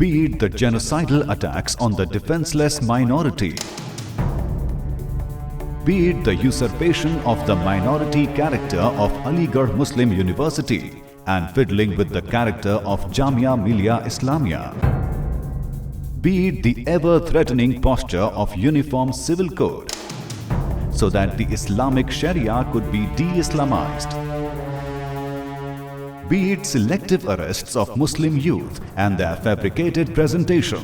be it the genocidal attacks on the defenseless minority, be it the usurpation of the minority character of Aligarh Muslim University and fiddling with the character of Jamia Millia Islamia, be it the ever-threatening posture of uniform civil code so that the Islamic Sharia could be de-Islamized, be it selective arrests of Muslim youth and their fabricated presentation,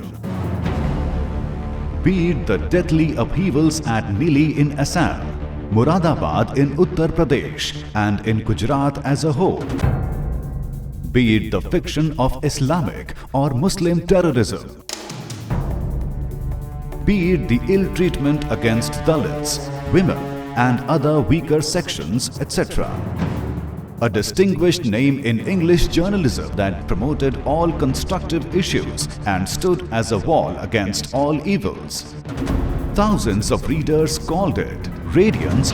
be it the deadly upheavals at Nili in Assam, Muradabad in Uttar Pradesh and in Gujarat as a whole, be it the fiction of Islamic or Muslim terrorism, be it the ill treatment against Dalits, women and other weaker sections, etc. A distinguished name in English journalism that promoted all constructive issues and stood as a wall against all evils. Thousands of readers called it Radiance.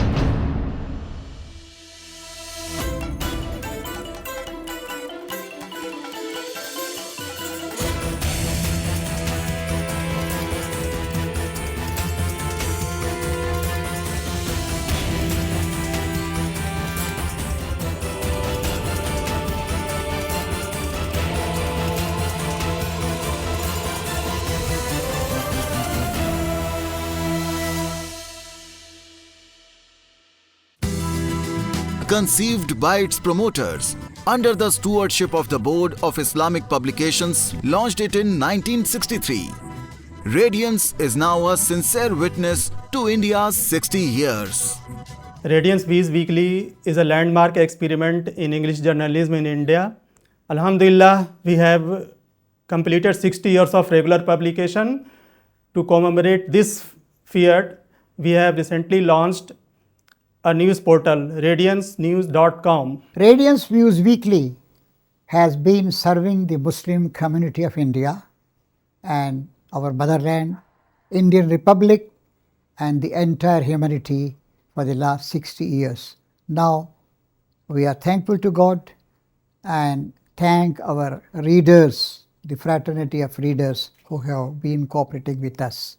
Conceived by its promoters, under the stewardship of the Board of Islamic Publications, launched it in 1963. Radiance is now a sincere witness to India's 60 years. Radiance Viewsweekly is a landmark experiment in English journalism in India. Alhamdulillah, we have completed 60 years of regular publication. To commemorate this feat, we have recently launched a news portal, RadianceNews.com. Radiance Viewsweekly has been serving the Muslim community of India and our motherland, Indian Republic, and the entire humanity for the last 60 years. Now, we are thankful to God and thank our readers, the fraternity of readers who have been cooperating with us.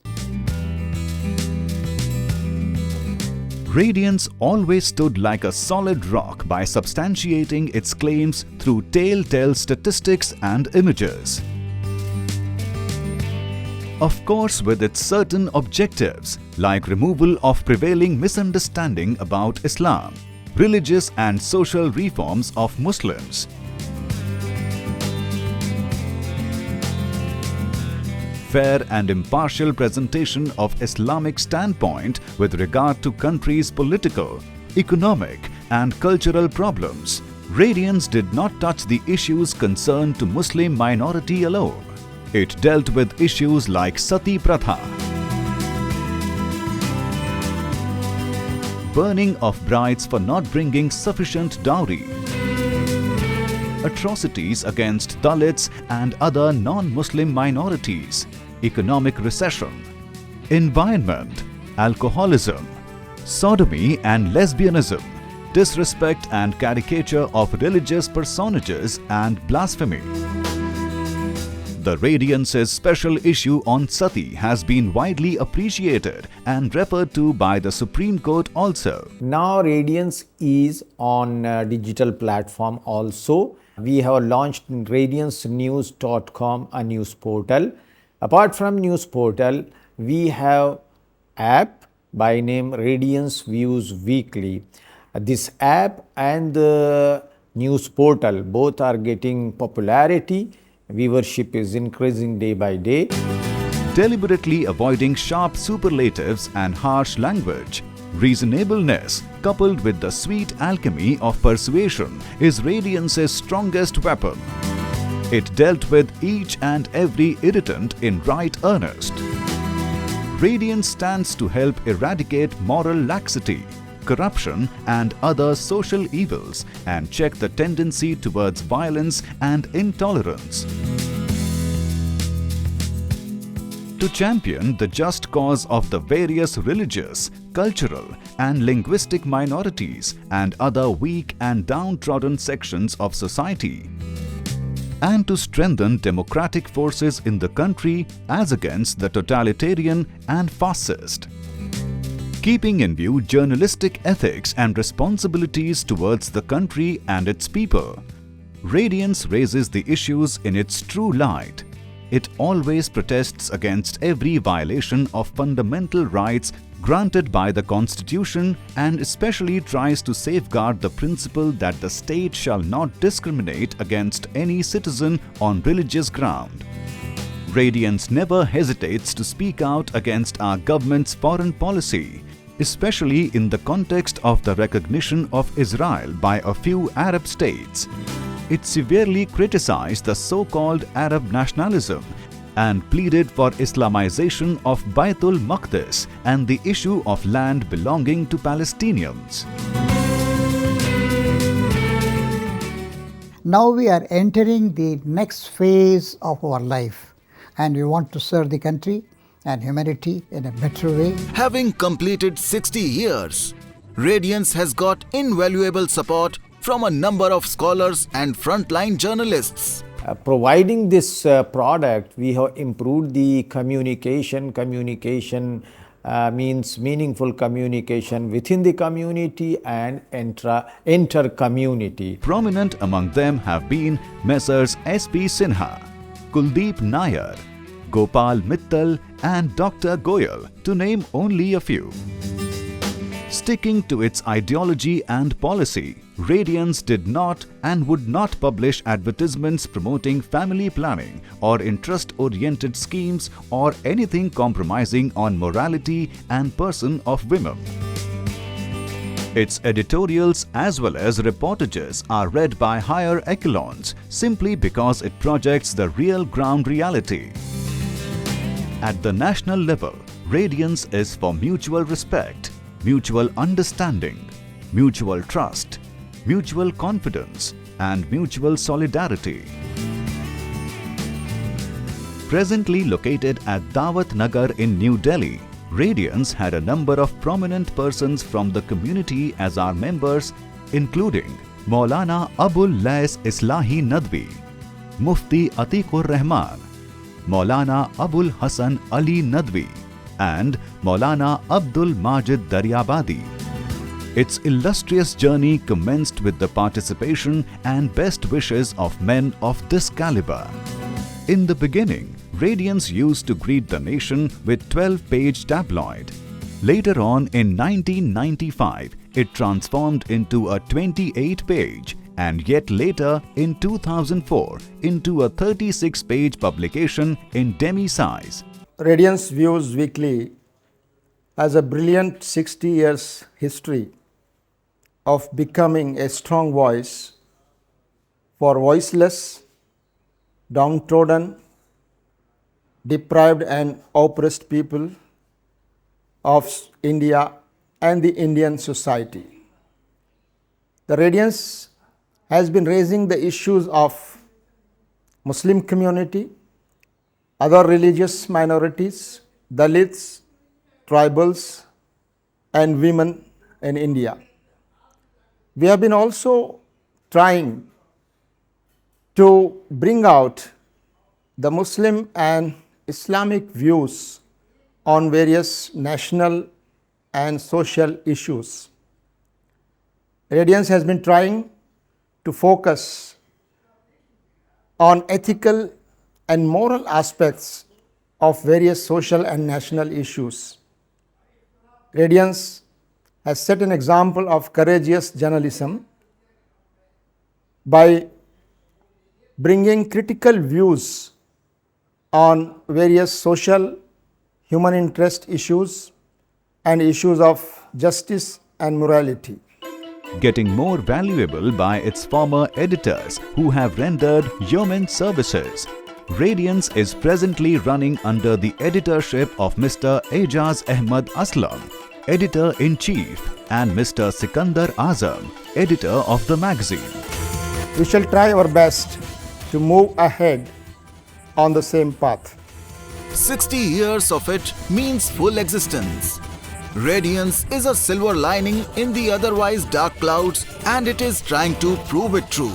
Radiance always stood like a solid rock by substantiating its claims through telltale statistics and images. Of course, with its certain objectives like removal of prevailing misunderstanding about Islam, religious and social reforms of Muslims, fair and impartial presentation of Islamic standpoint with regard to country's political, economic and cultural problems. Radiance did not touch the issues concerned to Muslim minority alone. It dealt with issues like Sati Pratha, burning of brides for not bringing sufficient dowry, atrocities against Dalits and other non-Muslim minorities, economic recession, environment, alcoholism, sodomy and lesbianism, disrespect and caricature of religious personages and blasphemy. The Radiance's special issue on Sati has been widely appreciated and referred to by the Supreme Court also. Now Radiance is on digital platform also. We have launched RadianceNews.com, a news portal. Apart from news portal, we have app by name Radiance Viewsweekly. This app and the news portal both are getting popularity. Viewership is increasing day by day. Deliberately avoiding sharp superlatives and harsh language, reasonableness coupled with the sweet alchemy of persuasion is Radiance's strongest weapon. It dealt with each and every irritant in right earnest. Radiance stands to help eradicate moral laxity, corruption and other social evils and check the tendency towards violence and intolerance. To champion the just cause of the various religious, cultural and linguistic minorities and other weak and downtrodden sections of society. and to strengthen democratic forces in the country as against the totalitarian and fascist. Keeping in view journalistic ethics and responsibilities towards the country and its people, Radiance raises the issues in its true light. It always protests against every violation of fundamental rights granted by the Constitution and especially tries to safeguard the principle that the state shall not discriminate against any citizen on religious ground. Radiance never hesitates to speak out against our government's foreign policy, especially in the context of the recognition of Israel by a few Arab states. It severely criticized the so-called Arab nationalism and pleaded for Islamization of Baitul Maqdis and the issue of land belonging to Palestinians. Now we are entering the next phase of our life, and we want to serve the country and humanity in a better way. Having completed 60 years, Radiance has got invaluable support from a number of scholars and frontline journalists. Providing this product, we have improved the communication. Communication means meaningful communication within the community and inter-community. Prominent among them have been Messrs. S.P. Sinha, Kuldeep Nair, Gopal Mittal and Dr. Goyal, to name only a few. Sticking to its ideology and policy, Radiance did not and would not publish advertisements promoting family planning or interest-oriented schemes or anything compromising on morality and person of women. Its editorials as well as reportages are read by higher echelons simply because it projects the real ground reality. At the national level, Radiance is for mutual respect, mutual understanding, mutual trust, mutual confidence and mutual solidarity. Presently located at Dawat Nagar in New Delhi, Radiance had a number of prominent persons from the community as our members, including Maulana Abul Lais Islahi Nadwi, Mufti Atiqur Rahman, Maulana Abul Hasan Ali Nadwi and Maulana Abdul Majid Daryabadi. Its illustrious journey commenced with the participation and best wishes of men of this caliber. In the beginning, Radiance used to greet the nation with 12-page tabloid. Later on in 1995, it transformed into a 28-page and yet later in 2004 into a 36-page publication in demi-size. Radiance Viewsweekly has a brilliant 60 years history of becoming a strong voice for voiceless, downtrodden, deprived and oppressed people of India and the Indian society. The Radiance has been raising the issues of Muslim community, other religious minorities, Dalits, tribals and women in India. We have been also trying to bring out the Muslim and Islamic views on various national and social issues. Radiance has been trying to focus on ethical and moral aspects of various social and national issues. Radiance has set an example of courageous journalism by bringing critical views on various social, human interest issues and issues of justice and morality. Getting more valuable by its former editors who have rendered yeoman services, Radiance is presently running under the editorship of Mr. Ejaz Ahmad Aslam, Editor-in-Chief, and Mr. Sikandar Azam, Editor of the magazine. We shall try our best to move ahead on the same path. 60 years of it means full existence. Radiance is a silver lining in the otherwise dark clouds, and it is trying to prove it true.